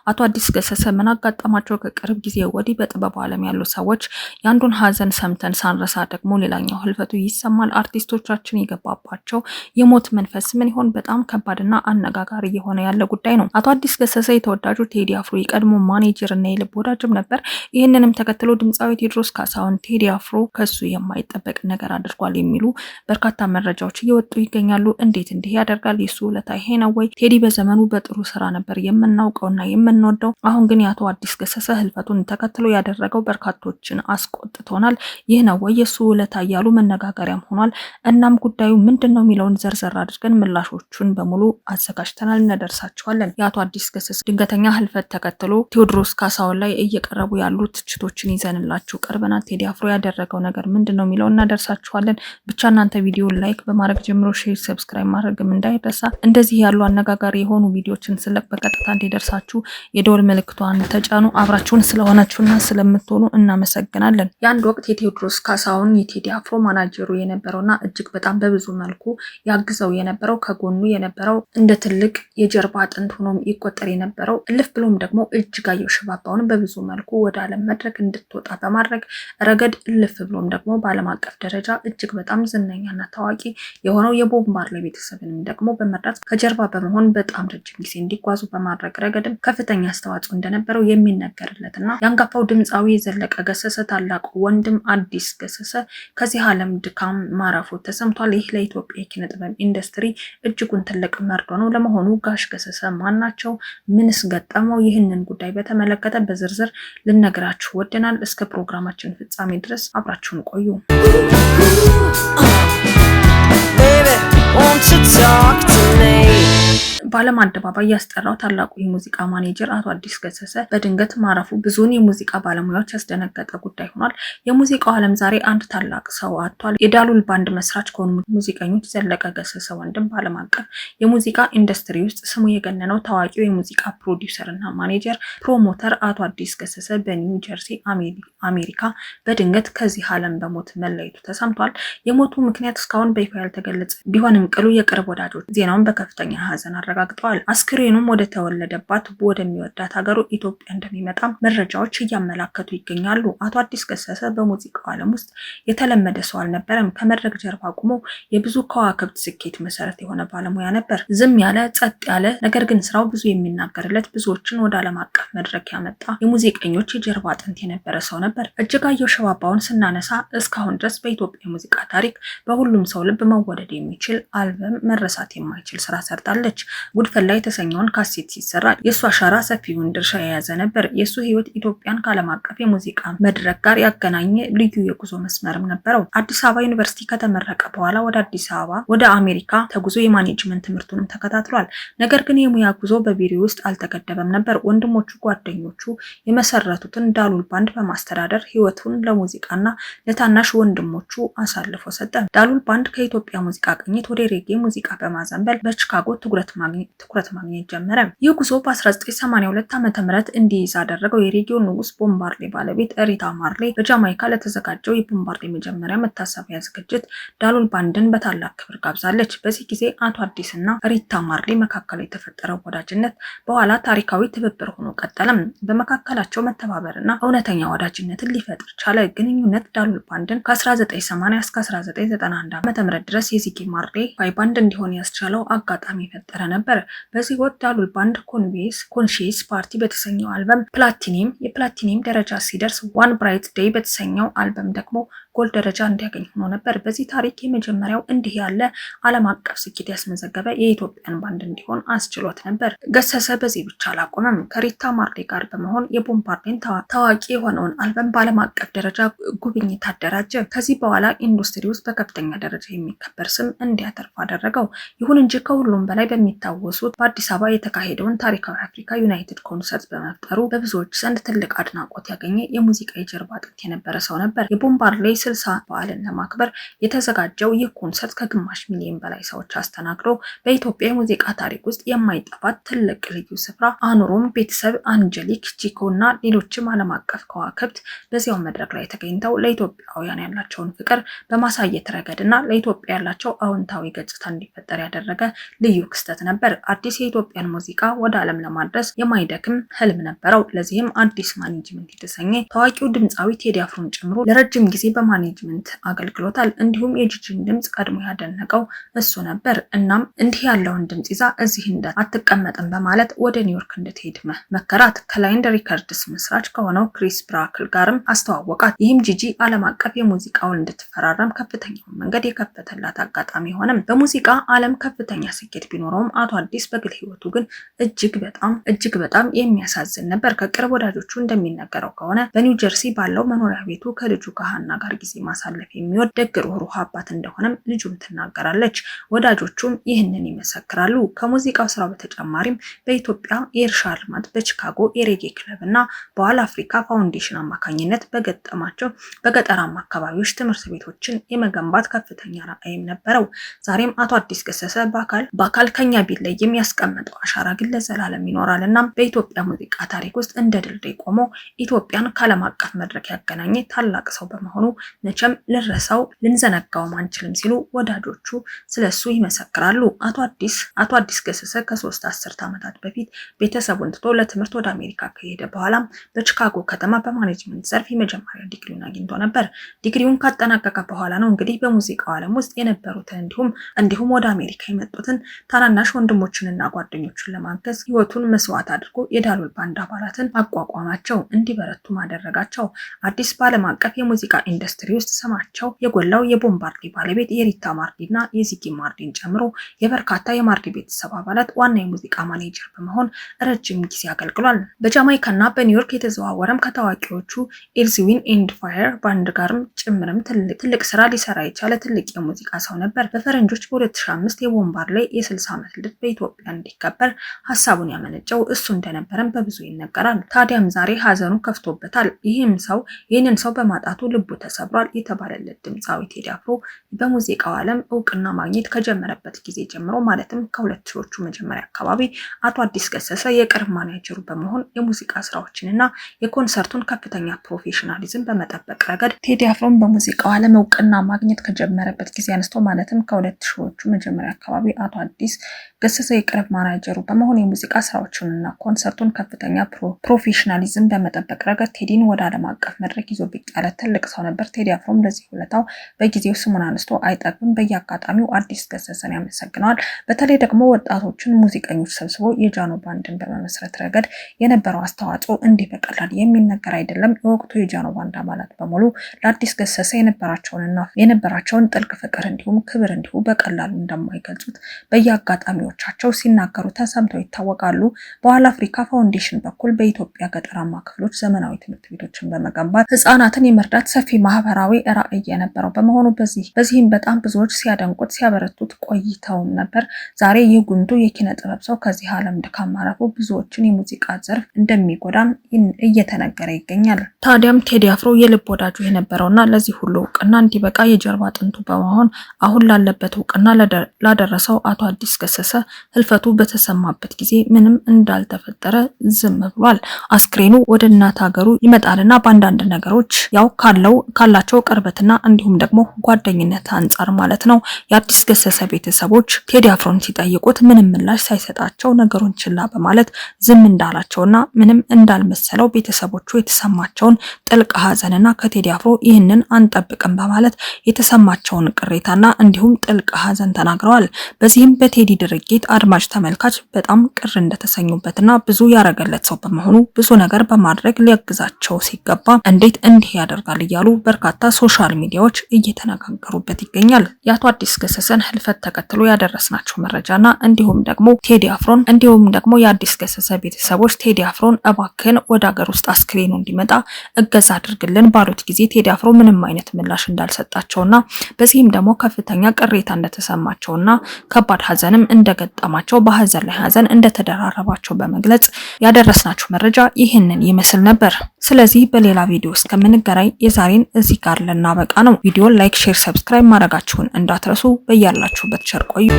አቶ አዲስ ገሰሰ ምን አጋጠማቸው? ከቅርብ ጊዜ ወዲህ በጥበብ ዓለም ያሉ ሰዎች ያንዱን ሀዘን ሰምተን ሳንረሳ ደግሞ ሌላኛው ህልፈቱ ይሰማል። አርቲስቶቻችን የገባባቸው የሞት መንፈስ ምን ይሆን? በጣም ከባድና አነጋጋሪ የሆነ ያለ ጉዳይ ነው። አቶ አዲስ ገሰሰ የተወዳጁ ቴዲ አፍሮ የቀድሞ ማኔጀር እና የልብ ወዳጅም ነበር። ይህንንም ተከትሎ ድምፃዊ ቴዎድሮስ ካሳሁን ቴዲ አፍሮ ከሱ የማይጠበቅ ነገር አድርጓል የሚሉ በርካታ መረጃዎች እየወጡ ይገኛሉ። እንዴት እንዲህ ያደርጋል? የሱ ውለታ ይሄ ነው ወይ? ቴዲ በዘመኑ በጥሩ ስራ ነበር የምናውቀውና የምንወደው። አሁን ግን የአቶ አዲስ ገሰሰ ህልፈቱን ተከትሎ ያደረገው በርካቶችን አስቆጥቶናል። ይህ ነው ወይ የሱ ውለታ እያሉ መነጋገሪያም ሆኗል። እናም ጉዳዩ ምንድነው የሚለውን ዘርዘር አድርገን ምላሾቹን በሙሉ አዘጋጅተናል፣ እናደርሳችኋለን። የአቶ አዲስ ገሰሰ ድንገተኛ ህልፈት ተከትሎ ቴዎድሮስ ካሳሁን ላይ እየቀረቡ ያሉ ትችቶችን ይዘንላችሁ ቀርበናል። ቴዲ አፍሮ ያደረገው ነገር ምንድነው የሚለውን እናደርሳችኋለን። ብቻ እናንተ ቪዲዮን ላይክ በማድረግ ጀምሮ ሼር፣ ሰብስክራይብ ማድረግም እንዳይረሳ። እንደዚህ ያሉ አነጋጋሪ የሆኑ ቪዲዮችን ስለቅ በቀጥታ እንዲደርሳችሁ የደወል ምልክቷን ተጫኑ። አብራችሁን ስለሆናችሁና ስለምትሆኑ እናመሰግናለን። የአንድ ወቅት የቴዎድሮስ ካሳሁን የቴዲ አፍሮ ማናጀሩ የነበረውና እጅግ በጣም በብዙ መልኩ ያግዘው የነበረው ከጎኑ የነበረው እንደ ትልቅ የጀርባ አጥንት ሆኖ ይቆጠር የነበረው እልፍ ብሎም ደግሞ እጅጋየሁ ሽባባውን በብዙ መልኩ ወደ ዓለም መድረክ እንድትወጣ በማድረግ ረገድ እልፍ ብሎም ደግሞ በዓለም አቀፍ ደረጃ እጅግ በጣም ዝነኛና ታዋቂ የሆነው የቦብ ማርሌ ቤተሰብንም ደግሞ በመርዳት ከጀርባ በመሆን በጣም ረጅም ጊዜ እንዲጓዙ በማድረግ ረገድም ከፍተኛ አስተዋጽኦ እንደነበረው የሚነገርለትና የአንጋፋው ድምፃዊ የዘለቀ ገሰሰ ታላቁ ወንድም አዲስ ገሰሰ ከዚህ ዓለም ድካም ማረፉ ተሰምቷል። ይህ ለኢትዮጵያ የኪነ ጥበብ ኢንዱስትሪ እጅጉን ትልቅ መርዶ ነው። ለመሆኑ ጋሽ ገሰሰ ማን ናቸው? ምንስ ገጠመው? ይህንን ጉዳይ በተመለከተ በዝርዝር ልነግራችሁ ወደናል። እስከ ፕሮግራማችን ፍጻሜ ድረስ አብራችሁን ቆዩ። በዓለም አደባባይ ያስጠራው ታላቁ የሙዚቃ ማኔጀር አቶ አዲስ ገሰሰ በድንገት ማረፉ ብዙውን የሙዚቃ ባለሙያዎች ያስደነገጠ ጉዳይ ሆኗል። የሙዚቃው ዓለም ዛሬ አንድ ታላቅ ሰው አጥቷል። የዳሉል ባንድ መስራች ከሆኑ ሙዚቀኞች ዘለቀ ገሰሰ ወንድም በዓለም አቀፍ የሙዚቃ ኢንዱስትሪ ውስጥ ስሙ የገነነው ታዋቂው የሙዚቃ ፕሮዲውሰር እና ማኔጀር ፕሮሞተር አቶ አዲስ ገሰሰ በኒው ጀርሲ አሜሪካ በድንገት ከዚህ ዓለም በሞት መለየቱ ተሰምቷል። የሞቱ ምክንያት እስካሁን በይፋ ያልተገለጸ ቢሆንም ቅሉ የቅርብ ወዳጆች ዜናውን በከፍተኛ ሀዘን አረጋግጠዋል። አስክሬኑም ወደ ተወለደባት ወደሚወዳት ሀገሩ ኢትዮጵያ እንደሚመጣም መረጃዎች እያመላከቱ ይገኛሉ። አቶ አዲስ ገሰሰ በሙዚቃው ዓለም ውስጥ የተለመደ ሰው አልነበረም። ከመድረክ ጀርባ ቆሞ የብዙ ከዋክብት ስኬት መሰረት የሆነ ባለሙያ ነበር። ዝም ያለ ጸጥ ያለ ነገር ግን ስራው ብዙ የሚናገርለት ብዙዎችን ወደ ዓለም አቀፍ መድረክ ያመጣ የሙዚቀኞች የጀርባ አጥንት የነበረ ሰው ነበር። እጅጋየሁ ሽባባውን ስናነሳ እስካሁን ድረስ በኢትዮጵያ ሙዚቃ ታሪክ በሁሉም ሰው ልብ መወደድ የሚችል አልበም መረሳት የማይችል ስራ ሰርታለች። ጉድፈላ የተሰኘውን ካሴት ሲሰራ የሱ አሻራ ሰፊውን ድርሻ የያዘ ነበር። የሱ ህይወት ኢትዮጵያን ከዓለም አቀፍ የሙዚቃ መድረክ ጋር ያገናኘ ልዩ የጉዞ መስመርም ነበረው። አዲስ አበባ ዩኒቨርሲቲ ከተመረቀ በኋላ ወደ አዲስ አበባ ወደ አሜሪካ ተጉዞ የማኔጅመንት ትምህርቱንም ተከታትሏል። ነገር ግን የሙያ ጉዞ በቢሮ ውስጥ አልተገደበም ነበር። ወንድሞቹ ጓደኞቹ የመሰረቱትን ዳሉል ባንድ በማስተዳደር ህይወቱን ለሙዚቃና ለታናሽ ወንድሞቹ አሳልፎ ሰጠ። ዳሉል ባንድ ከኢትዮጵያ ሙዚቃ ቅኝት ወደ ሬጌ ሙዚቃ በማዘንበል በቺካጎ ትኩረት ማግኘት ጀመረ። ይህ ጉዞ በ1982 ዓ.ም እንዲይዝ አደረገው። የሬጌው ንጉስ ቦብ ማርሌ ባለቤት ሪታ ማርሌ በጃማይካ ለተዘጋጀው የቦብ ማርሌ መጀመሪያ መታሰቢያ ዝግጅት ዳሉል ባንድን በታላቅ ክብር ጋብዛለች። በዚህ ጊዜ አቶ አዲስና ሪታ ማርሌ መካከል የተፈጠረው ወዳጅነት በኋላ ታሪካዊ ትብብር ሆኖ ቀጠለም። በመካከላቸው መተባበርና እውነተኛ ወዳጅነትን ሊፈጥር ቻለ። ግንኙነት ዳሉል ባንድን ከ1980 እስከ 1991 ዓ.ም ድረስ የዚጊ ማርሌ ባንድ እንዲሆን ያስቻለው አጋጣሚ ፈጠረ ነበር። በዚህ ወቅት ዳሉል ባንድ ኮንሺየስ ፓርቲ በተሰኘው አልበም የፕላቲኒየም ደረጃ ሲደርስ ዋን ብራይት ዴይ በተሰኘው አልበም ደግሞ ጎልድ ደረጃ እንዲያገኝ ሆኖ ነበር። በዚህ ታሪክ የመጀመሪያው እንዲህ ያለ ዓለም አቀፍ ስኬት ያስመዘገበ የኢትዮጵያን ባንድ እንዲሆን አስችሎት ነበር። ገሰሰ በዚህ ብቻ አላቆመም። ከሪታ ማርሌ ጋር በመሆን የቦብ ማርሌን ታዋቂ የሆነውን አልበም በዓለም አቀፍ ደረጃ ጉብኝት አደራጀ። ከዚህ በኋላ ኢንዱስትሪ ውስጥ በከፍተኛ ደረጃ የሚከበር ስም እንዲያተርፍ አደረገው። ይሁን እንጂ ከሁሉም በላይ በሚታወሱት በአዲስ አበባ የተካሄደውን ታሪካዊ አፍሪካ ዩናይትድ ኮንሰርት በመፍጠሩ በብዙዎች ዘንድ ትልቅ አድናቆት ያገኘ የሙዚቃ የጀርባ አጥንት የነበረ ሰው ነበር። የቦብ ማርሌ 60 በዓልን ለማክበር የተዘጋጀው ይህ ኮንሰርት ከግማሽ ሚሊዮን በላይ ሰዎች አስተናግዶ በኢትዮጵያ የሙዚቃ ታሪክ ውስጥ የማይጠፋት ትልቅ ልዩ ስፍራ አኑሮም ቤተሰብ፣ አንጀሊክ፣ ቺኮ እና ሌሎችም ዓለም አቀፍ ከዋክብት በዚያው መድረክ ላይ ተገኝተው ለኢትዮጵያውያን ያላቸውን ፍቅር በማሳየት ረገድና ለኢትዮጵያ ያላቸው አዎንታዊ ገጽታ እንዲፈጠር ያደረገ ልዩ ክስተት ነበር። አዲስ የኢትዮጵያን ሙዚቃ ወደ ዓለም ለማድረስ የማይደክም ህልም ነበረው። ለዚህም አዲስ ማኔጅመንት የተሰኘ ታዋቂው ድምፃዊ ቴዲ አፍሮን ጨምሮ ለረጅም ጊዜ በማኔጅመንት አገልግሎታል። እንዲሁም የጂጂን ድምጽ ቀድሞ ያደነቀው እሱ ነበር። እናም እንዲህ ያለውን ድምጽ ይዛ እዚህ አትቀመጥም በማለት ወደ ኒውዮርክ እንድትሄድ መከራት። ከላይንድ ሪከርድስ መስራች ከሆነው ክሪስ ብራክል ጋርም አስተዋወቃት። ይህም ጂጂ ዓለም አቀፍ የሙዚቃ ውል እንድትፈራረም ከፍተኛውን መንገድ የከፈተላት አጋጣሚ ሆነም። በሙዚቃ ዓለም ከፍተኛ ስኬት ቢኖረውም አቶ አዲስ በግል ህይወቱ ግን እጅግ በጣም የሚያሳዝን ነበር። ከቅርብ ወዳጆቹ እንደሚነገረው ከሆነ በኒው ጀርሲ ባለው መኖሪያ ቤቱ ከልጁ ከሃና ጋር ጊዜ ማሳለፍ የሚወድ ደግ ሩህሩህ አባት እንደሆነም ልጁም ትናገራለች። ወዳጆቹም ይህንን ይመሰክራሉ። ከሙዚቃው ስራው በተጨማሪም በኢትዮጵያ የእርሻ ልማት፣ በቺካጎ የሬጌ ክለብ እና በዋል አፍሪካ ፋውንዴሽን አማካኝነት በገጠማቸው በገጠራማ አካባቢዎች ትምህርት ቤቶችን የመገንባት ከፍተኛ ራዕይም ነበረው። ዛሬም አቶ አዲስ ገሰሰ በአካል ከኛ ቢለይም ያስቀመጠው አሻራ ግን ለዘላለም ይኖራል እና በኢትዮጵያ ሙዚቃ ታሪክ ውስጥ እንደ ድልድይ ቆሞ ኢትዮጵያን ከዓለም አቀፍ መድረክ ያገናኘ ታላቅ ሰው በመሆኑ መቼም ልንረሳው ልንዘነጋውም አንችልም ሲሉ ወዳጆቹ ስለሱ ይመሰክራሉ። አቶ አዲስ ገሰሰ ከ3 አስርት ዓመታት በፊት ቤተሰቡን ትቶ ለትምህርት ወደ አሜሪካ ከሄደ በኋላም በቺካጎ ከተማ በማኔጅመንት ዘርፍ የመጀመሪያ ዲግሪውን አግኝቶ ነበር። ዲግሪውን ካጠናቀቀ በኋላ ነው እንግዲህ በሙዚቃው ዓለም ውስጥ የነበሩትን እንዲሁም ወደ አሜሪካ የመጡትን ታናናሽ ወንድሞችንና ጓደኞቹን ለማገዝ ህይወቱን መስዋዕት አድርጎ የዳሎል ባንድ አባላትን አቋቋማቸው፣ እንዲበረቱ ማደረጋቸው። አዲስ በዓለም አቀፍ የሙዚቃ ኢንዱስትሪ ውስጥ ስማቸው የጎላው የቦምባርዲ ባለቤት የሪታ ማርዲና የዚጊ ማርዲን ጨምሮ የበርካታ የማርዲ ቤተሰብ አባላት ዋና የሙዚቃ ማኔጀር በመሆን ረጅም ጊዜ አገልግሏል። በጃማይካና በኒውዮርክ የተዘዋወረም ከታዋቂዎቹ ኤርዝ ዊንድ ኤንድ ፋየር ባንድ ጋርም ጭምርም ትልቅ ስራ ሊሰራ የቻለ ትልቅ የሙዚቃ ሰው ነበር። በፈረንጆች በ2005 የቦምባርዲ ላይ የ60 ዓመት ልደት በኢትዮጵያ እንዲከበር ሀሳቡን ያመነጨው እሱ እንደነበረም በብዙ ይነገራል። ታዲያም ዛሬ ሀዘኑ ከፍቶበታል። ይህንን ሰው በማጣቱ ልቡ ተሰብሯል የተባለለት ድምፃዊ ቴዲ አፍሮ በሙዚቃው ዓለም እውቅና ማግኘት ከጀመረበት ጊዜ ጀምሮ ማለትም ከ2000ዎቹ መጀመሪያ አካባቢ አቶ አዲስ ገሰሰ የቅርብ ማኔጀሩ በመሆን የሙዚቃ ስራዎችንና የኮንሰርቱን ከፍተኛ ፕሮፌሽናሊዝም በመጠበቅ ረገድ ቴዲ አፍሮን በሙዚቃው ዓለም እውቅና ማግኘት ከጀመረበት ጊዜ አንስቶ ማለትም ከ2000ዎቹ መጀመሪያ አካባቢ አቶ አዲስ ገሰሰ የቅርብ ማኔጀሩ በመሆን የሙዚቃ ስራዎችንና ኮንሰርቱን ከፍተኛ ፕሮፌሽናሊዝም በመጠበቅ ረገድ ቴዲን ወደ ዓለም አቀፍ መድረክ ይዞ ብቅ ያለ ትልቅ ሰው ነበር። ቴዲ አፍሮም ለዚህ ውለታው በጊዜው ስሙን አንስቶ አይጠግብም። በየአጋጣሚው አዲስ ገሰሰን ያመሰግነዋል። በተለይ ደግሞ ወጣቶችን ሙዚቀኞች ሰብስቦ የጃኖ ባንድን በመመስረት ረገድ የነበረው አስተዋጽኦ እንዲህ በቀላል የሚነገር አይደለም። የወቅቱ የጃኖ ባንድ አባላት በሙሉ ለአዲስ ገሰሰ የነበራቸውን ጥልቅ ፍቅር እንዲሁም ክብር እንዲሁ በቀላሉ እንደማይገልጹት በየአጋጣሚዎቻቸው ሲናገሩ ተሰምተው ይታወቃሉ። በዋል አፍሪካ ፋውንዴሽን በኩል በኢትዮጵያ ገጠራማ ክፍሎች ዘመናዊ ትምህርት ቤቶችን በመገንባት ህፃናትን የመርዳት ሰፊ ማህበራዊ ራዕይ የነበረው በመሆኑ በዚህም በጣም ብዙዎች ሲያደንቁት ሲያበረቱት ቆይተውም ነበር። ዛሬ ይህ ጉንቱ የኪነ ጥበብ ሰው ከዚህ ዓለም ድካም ማረፉ ብዙዎችን የሙዚቃ ዘርፍ እንደሚጎዳም እየተነገረ ይገኛል። ታዲያም ቴዲ አፍሮ የልብ ወዳጁ የነበረውና ለዚህ ሁሉ እውቅና እንዲበቃ የጀርባ አጥንቱ በመሆን አሁን ላለበት እውቅና ላደረሰው አቶ አዲስ ገሰሰ ህልፈቱ በተሰማበት ጊዜ ምንም እንዳልተፈጠረ ዝም ብሏል። አስክሬኑ ወደ እናት ሀገሩ ይመጣልና በአንዳንድ ነገሮች ያው ካላቸው ቅርበትና እንዲሁም ደግሞ ጓደኝነት አንጻር ማለት ነው የአዲስ ገሰሰ ቤተሰቦች ቴዲ አፍሮን ሲጠይቁት ምንም ምላሽ ሳይሰጣቸው ነገሩን ችላ በማለት ዝም እንዳላቸውና ምንም እንዳልመሰለው ቤተሰቦቹ የተሰማቸውን ጥልቅ ሀዘንና ከቴዲ አፍሮ ይህንን አንጠብቅም በማለት የተሰማቸውን ቅሬታና እንዲሁም ጥልቅ ሀዘን ተናግረዋል። በዚህም በቴዲ ድርጊት አድማጭ ተመልካች በጣም ቅር እንደተሰኙበትና ብዙ ያረገለት ሰው በመሆኑ ብዙ ነገር በማድረግ ሊያግዛቸው ሲገባ እንዴት እንዲህ ያደርጋል እያሉ በርካታ ሶሻል ሚዲያዎች እየተነጋገሩበት ይገኛል። የአቶ አዲስ ገሰሰን ህልፈት ተከትሎ ያደረስናቸው መረጃና እንዲሁም ደግሞ የአዲስ ገሰሰ ቤተሰቦች ቴዲ አፍሮን እባክህን ወደ ሀገር ውስጥ አስክሬኑ እንዲመጣ እገዛ አድርግልን ባሉት ጊዜ ቴዲ አፍሮ ምንም አይነት ምላሽ እንዳልሰጣቸውና በዚህም ደግሞ ከፍተኛ ቅሬታ እንደተሰማቸውና ከባድ ሀዘንም እንደገጠማቸው በሀዘን ላይ ሀዘን እንደተደራረባቸው በመግለጽ ያደረስናችሁ መረጃ ይህንን ይመስል ነበር። ስለዚህ በሌላ ቪዲዮ እስከምንገናኝ የዛሬን እዚህ ጋር ልናበቃ ነው። ቪዲዮን ላይክ፣ ሼር፣ ሰብስክራይብ ማድረጋችሁን እንዳትረሱ። በያላችሁበት ቸር ቆዩ።